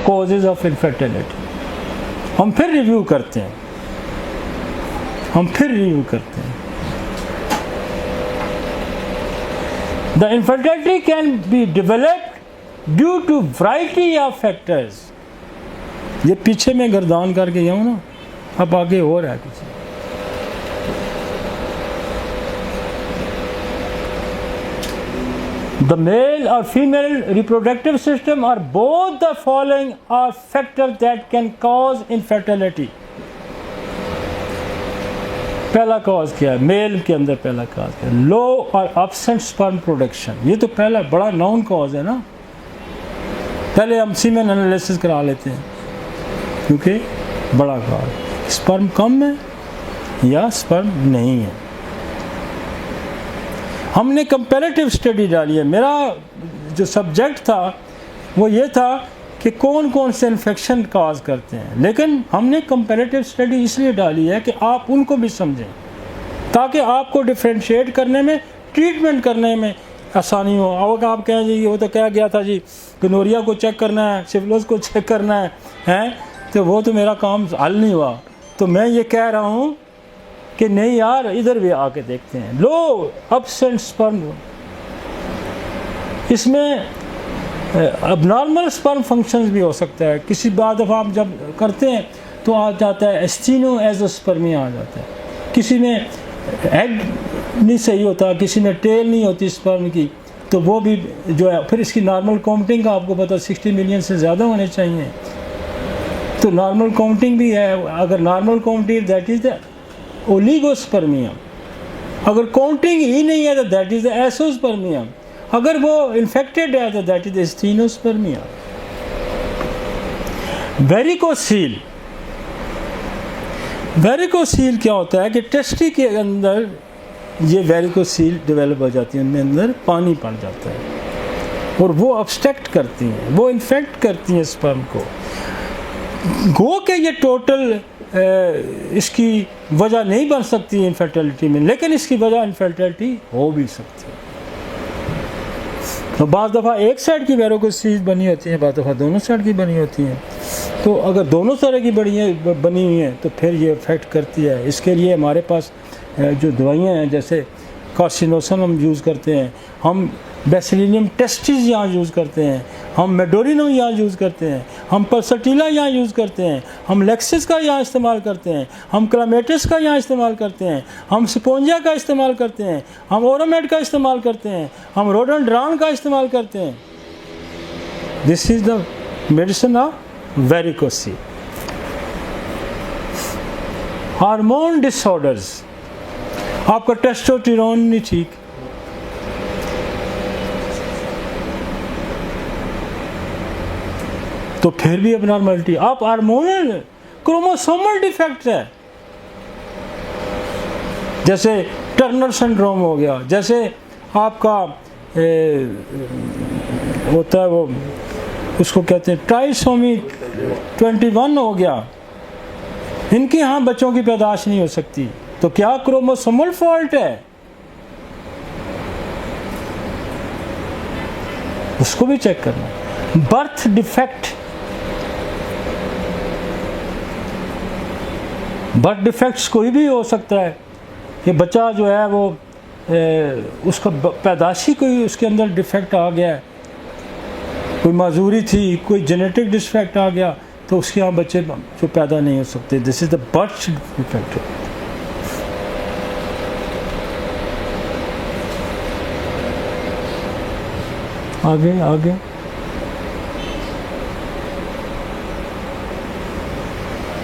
Causes of infertility. हम फिर review करते हैं, the infertility can be developed due to variety of factors. ये पीछे में गर्दान करके जाऊँ ना, अब आगे हो रहा है कुछ। The male or female reproductive system or both the following are factors that can cause infertility. पहला कॉज क्या है? मेल के अंदर पहला कॉज क्या है? लो और absent sperm production। ये तो पहला बड़ा नाउन कॉज है ना। पहले हम सीमेन एनालिसिस करा लेते हैं, क्योंकि बड़ा कॉज स्पर्म कम है या स्पर्म नहीं है। हमने कंपैरेटिव स्टडी डाली है। मेरा जो सब्जेक्ट था वो ये था कि कौन कौन से इन्फेक्शन काज करते हैं, लेकिन हमने कंपैरेटिव स्टडी इसलिए डाली है कि आप उनको भी समझें, ताकि आपको डिफ्रेंशिएट करने में, ट्रीटमेंट करने में आसानी हो। अब आप कहें जी वो तो क्या गया था जी, गनोरिया को चेक करना है, सिफिलिस को चेक करना है, तो वो तो मेरा काम हल नहीं हुआ। तो मैं ये कह रहा हूँ कि नहीं यार, इधर भी आके देखते हैं। लो absent sperm, इसमें abnormal sperm functions भी हो सकता है। किसी बार दफ़ा हम जब करते हैं तो आ जाता है एस्टिनोएज़ोस्पर्मिया आ जाता है। किसी में एग नहीं सही होता, किसी में टेल नहीं होती स्पर्म की, तो वो भी जो है। फिर इसकी नॉर्मल काउंटिंग का आपको पता 60 मिलियन से ज़्यादा होने चाहिए। तो नॉर्मल काउंटिंग भी है। अगर normal counting that is the oligospermium, अगर काउंटिंग ही नहीं है तो दैट इज द एसोस्पर्मियम, अगर वो इन्फेक्टेड है तो that is the stenospermium. Varicocele, varicocele क्या होता है कि टेस्टी के अंदर ये वेरिकोसील डेवलप हो जाती है, उनमें अंदर पानी पड़ जाता है और वो ऑब्स्ट्रक्ट करती हैं, वो इन्फेक्ट करती हैं स्पर्म को। गो के ये टोटल इसकी वजह नहीं बन सकती इनफर्टिलिटी में, लेकिन इसकी वजह इनफर्टिलिटी हो भी सकती है। तो बाज़ दफ़ा एक साइड की वेरिकोसील बनी होती है, बाज़ दफ़ा दोनों साइड की बनी होती हैं। तो अगर दोनों तरह की बनी हुई हैं तो फिर ये इफेक्ट करती है। इसके लिए हमारे पास जो दवाइयाँ हैं, जैसे कार्सिनोसन हम यूज़ करते हैं, हम बेसिलियम टेस्टिस यहाँ यूज़ करते हैं, हम मेडोरिनो यहाँ यूज़ करते हैं, हम पल्सटीला यहाँ यूज़ करते हैं, हम लेक्सिस का यहाँ इस्तेमाल करते हैं, हम क्लामेटिस का यहाँ इस्तेमाल करते हैं, हम स्पोंजिया का इस्तेमाल करते हैं, हम ओरोमेड का इस्तेमाल करते हैं, हम रोडोड्रान का इस्तेमाल करते हैं। This is the medicine of varicocele. Hormone disorders, आपका टेस्टोस्टेरोन नहीं ठीक, तो फिर भी एबनॉर्मलिटी। आप हार्मोनल क्रोमोसोमल डिफेक्ट है, जैसे टर्नर सिंड्रोम हो गया, जैसे आपका होता है वो, उसको कहते हैं ट्राइसोमी 21 हो गया, इनके यहाँ बच्चों की पैदाइश नहीं हो सकती। तो क्या क्रोमोसोमल फॉल्ट है? उसको भी चेक करना। बर्थ डिफेक्ट, बर्थ डिफेक्ट्स कोई भी हो सकता है कि बच्चा जो है वो उसका पैदाशी कोई उसके अंदर डिफेक्ट आ गया है, कोई माजूरी थी, कोई जेनेटिक डिफेक्ट आ गया, तो उसके यहाँ बच्चे जो पैदा नहीं हो सकते। This is the birth defect. आगे आगे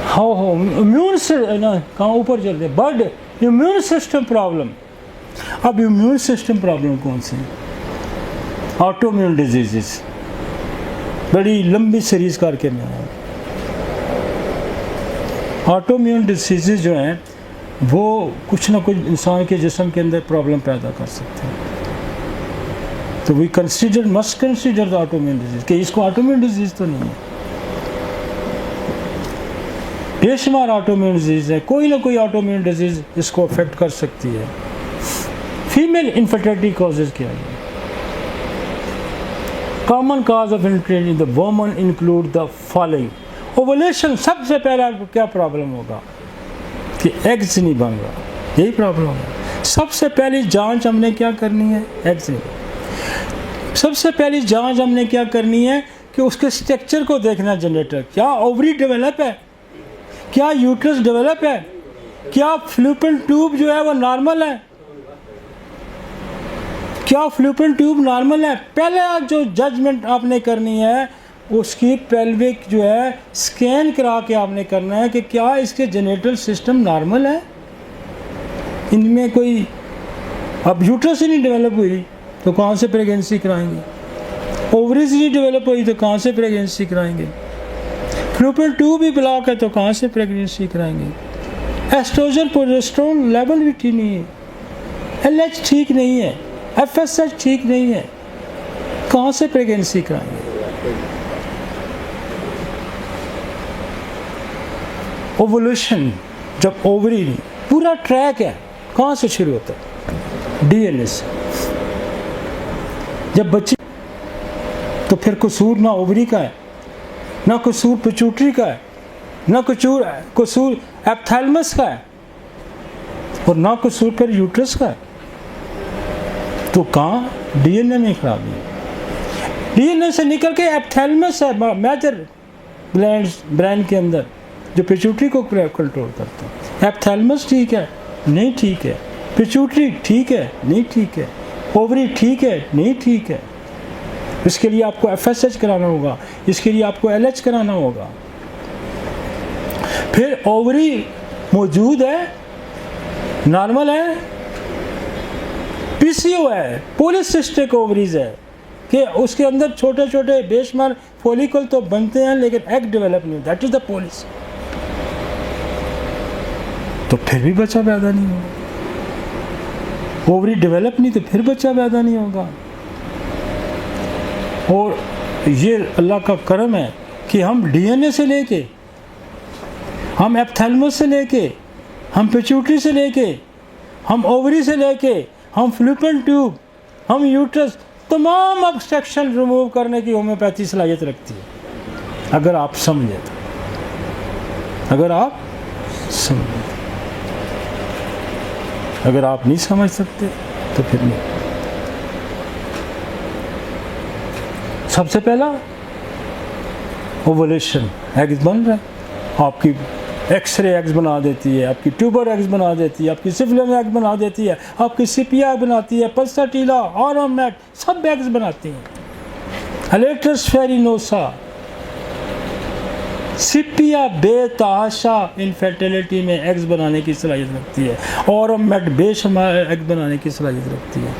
हाउ इम्यून से ना, कहाँ ऊपर चलते, बर्ड इम्यून सिस्टम प्रॉब्लम। अब इम्यून सिस्टम प्रॉब्लम कौन सी है? ऑटोइम्यून डिजीजेस, बड़ी लंबी सीरीज करके मैं आया। ऑटोइम्यून डिजीजेस जो हैं वो कुछ ना कुछ इंसान के जिस्म के अंदर प्रॉब्लम पैदा कर सकते हैं। तो we consider, must consider the autoimmune disease, कि इसको ऑटोइम्यून डिजीज तो नहीं है, बेशुमार ऑटोइम्यून डिजीज है, कोई ना कोई ऑटोइम्यून डिजीज इसको अफेक्ट कर सकती है। फीमेल इनफर्टिलिटी कॉजेज क्या है? Common cause of infertility in the woman include the following. Ovulation, सबसे पहले आपको क्या प्रॉब्लम होगा कि एग्स नहीं बन रहा, यही प्रॉब्लम है। सबसे पहली जांच हमने क्या करनी है, एग्स नहीं। सबसे पहली जांच हमने क्या करनी है कि उसके स्ट्रक्चर को देखना, जनरेटर, क्या ओवरी डेवलप है, क्या यूट्रस डेवलप है, क्या फ्लूपियन ट्यूब जो है वो नॉर्मल है, क्या फ्लूपियन ट्यूब नॉर्मल है। पहले जो जजमेंट आपने करनी है उसकी पेल्विक जो है स्कैन करा के आपने करना है कि क्या इसके जेनेटल सिस्टम नॉर्मल है, इनमें कोई, अब यूट्रस ही नहीं डेवलप हुई तो कहाँ से प्रेगनेंसी कराएंगे, ओवरीज नहीं डेवलप हुई तो कहाँ से प्रेगनेंसी कराएंगे, फ्लूपियन ट्यूब भी ब्लॉक है तो कहाँ से प्रेगनेंसी कराएंगे, एस्ट्रोजन प्रोजेस्टेरोन लेवल भी ठीक नहीं है, एलएच ठीक नहीं है, एफएसएच ठीक नहीं है, कहाँ से प्रेगनेंसी कराएंगे। ओवुलेशन, जब ओवरी नहीं, पूरा ट्रैक है, कहाँ से शुरू होता है, डीएनए से। जब बच्चे, तो फिर कसूर ना ओवरी का है, ना कसूर पिट्यूटरी का है, ना कसूर एप्थैलमस का है, और ना कसूर फिर यूट्रस का है। तो कहाँ डीएनए में खराबी है। डीएनए से निकल के एप्थैलमस है मेजर ब्रेन के अंदर जो पिट्यूटरी को कंट्रोल करता है। एप्थैलमस ठीक है, नहीं ठीक है, पिट्यूटरी ठीक है, नहीं ठीक है, ओवरी ठीक है, नहीं ठीक है। इसके लिए आपको एफएसएच कराना होगा, इसके लिए आपको एलएच कराना होगा। फिर ओवरी मौजूद है, नॉर्मल है, पीसीओ है, पॉलीसिस्टिक ओवरीज है कि उसके अंदर छोटे छोटे बेशुमार फॉलिकल तो बनते हैं लेकिन एग डेवलप नहीं, दैट इज द पॉलिस। तो फिर भी बच्चा पैदा नहीं होगा, ओवरी डेवलप नहीं तो फिर बच्चा पैदा नहीं होगा। और ये अल्लाह का करम है कि हम डीएनए से लेके, हम एप्थैलमस से लेके, हम पिट्यूटरी से लेके, हम ओवरी से लेके, हम फ्लूपियन ट्यूब, हम यूट्रस, तमाम ऑब्स्ट्रक्शन रिमूव करने की होम्योपैथी सलाहियत रखती है, अगर आप समझे तो। अगर आप समझे, अगर आप नहीं समझ सकते तो फिर नहीं। सबसे पहला ओवुलेशन, एग्स बन रहा है, आपकी एक्सरे एग्स बना देती है, आपकी ट्यूबर एग्स बना देती है, आपकी सिफिलिन एग बना देती है, आपकी सिपिया बनाती है, पल्साटीला, ऑरोमेट, सब एग्स बनाती हैं। हेलेटस फेरिनोसा, सिपिया बेतहाशा इनफर्टिलिटी में एग्स बनाने की सलाहियत रखती है, ऑरोमेट बेशुमार एग बनाने की सलाहियत रखती है।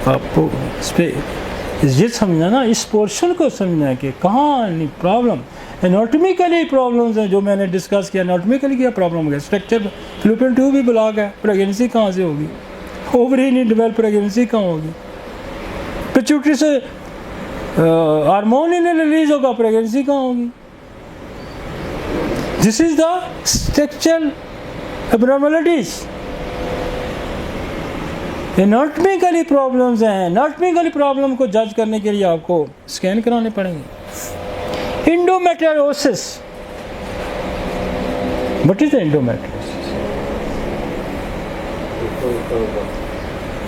आपको इस पर ये समझना ना, इस पोर्शन को समझना है कि कहाँ नहीं प्रॉब्लम, एनाटॉमिकली प्रॉब्लम्स हैं जो मैंने डिस्कस किया। एनाटॉमिकली क्या प्रॉब्लम हो गया, स्ट्रक्चर फ्लूपियन ट्यूब भी ब्लॉक है, प्रेगनेंसी कहाँ से होगी, ओवरी नहीं डेवलप, प्रेगनेंसी कहाँ होगी, पिट्यूटरी से हार्मोन ही नहीं रिलीज होगा, प्रेगनेंसी कहाँ होगी। This is the structural abnormalities, anatomically problems हैं। एनाटॉमिकली प्रॉब्लम को जज करने के लिए आपको स्कैन कराने पड़ेंगे। इंडोमेट्रियोसिस, व्हाट इज द इंडोमेट्रियोसिस?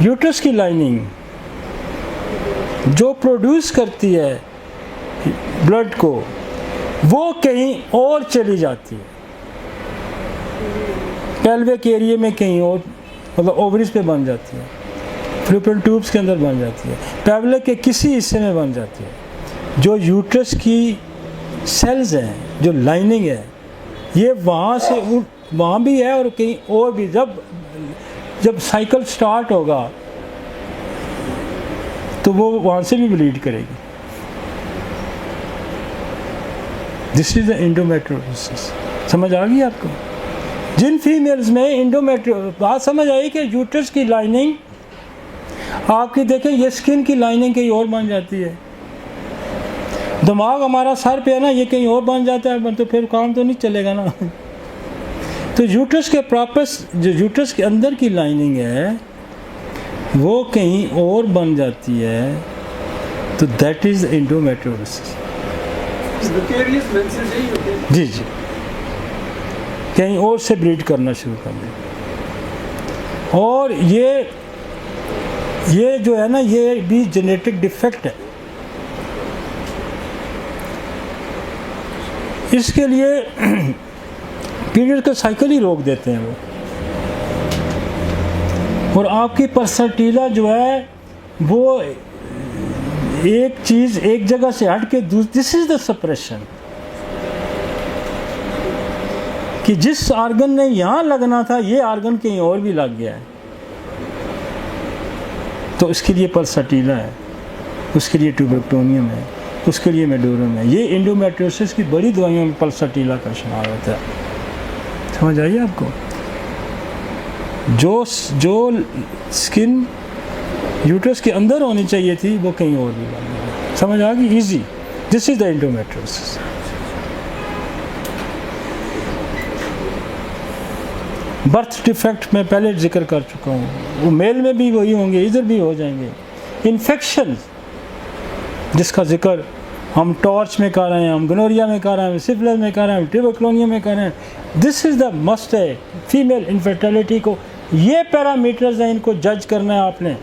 यूट्रस की लाइनिंग जो प्रोड्यूस करती है ब्लड को, वो कहीं और चली जाती है, पेल्विक एरिया में कहीं और, मतलब ओवरीज पे बन जाती है, फ्लूपियन ट्यूब्स के अंदर बन जाती है, पेल्विक के किसी हिस्से में बन जाती है। जो यूट्रस की सेल्स हैं, जो लाइनिंग है, ये वहाँ से वहाँ भी है और कहीं और भी। जब साइकिल स्टार्ट होगा तो वो वहाँ से भी ब्लीड करेगी। This is the endometriosis. समझ आ गई आपको? जिन फीमेल्स में इंडोमेट्रियो, बात समझ आई कि यूट्रस की लाइनिंग आपकी, देखें ये स्किन की लाइनिंग कहीं और बन जाती है, दिमाग हमारा सर पे है ना, ये कहीं और बन जाता है, तो फिर काम तो नहीं चलेगा ना। तो यूट्रस के प्रॉपर, जो यूट्रस के अंदर की लाइनिंग है वो कहीं और बन जाती है, तो दैट इज एंडोमेट्रियोसिस। जी जी, कहीं और से ब्रीड करना शुरू कर दें। और ये जो है ना, ये भी जेनेटिक डिफेक्ट है। इसके लिए पीरियड का साइकिल ही रोक देते हैं वो, और आपकी पर्सटीला जो है वो एक चीज एक जगह से हट के दिस इज द सप्रेशन, कि जिस आर्गन ने यहां लगना था ये आर्गन कहीं और भी लग गया है, तो इसके लिए पर्सटीला है, उसके लिए ट्यूबरक्टोनियम है, उसके लिए मेडोरम है। ये एंडोमेट्रियोसिस की बड़ी दवाइयों में पर्सटीला का शुमार होता है। समझ आइए आपको? जो स्किन यूट्रस के अंदर होनी चाहिए थी वो कहीं और भी बन गई। समझ आ गई? Easy, this is the endometriosis. Birth defect मैं पहले जिक्र कर चुका हूँ, वो मेल में भी वही होंगे, इधर भी हो जाएंगे। इन्फेक्शन जिसका जिक्र हम टॉर्च में कर रहे हैं, हम गनोरिया में कर रहे हैं, सिफिलिस में कर रहे हैं, ट्यूबरक्लोनियम में कर रहे हैं, दिस इज द मस्ट है। फीमेल इनफर्टिलिटी को ये पैरामीटर्स हैं, इनको जज करना है आपने।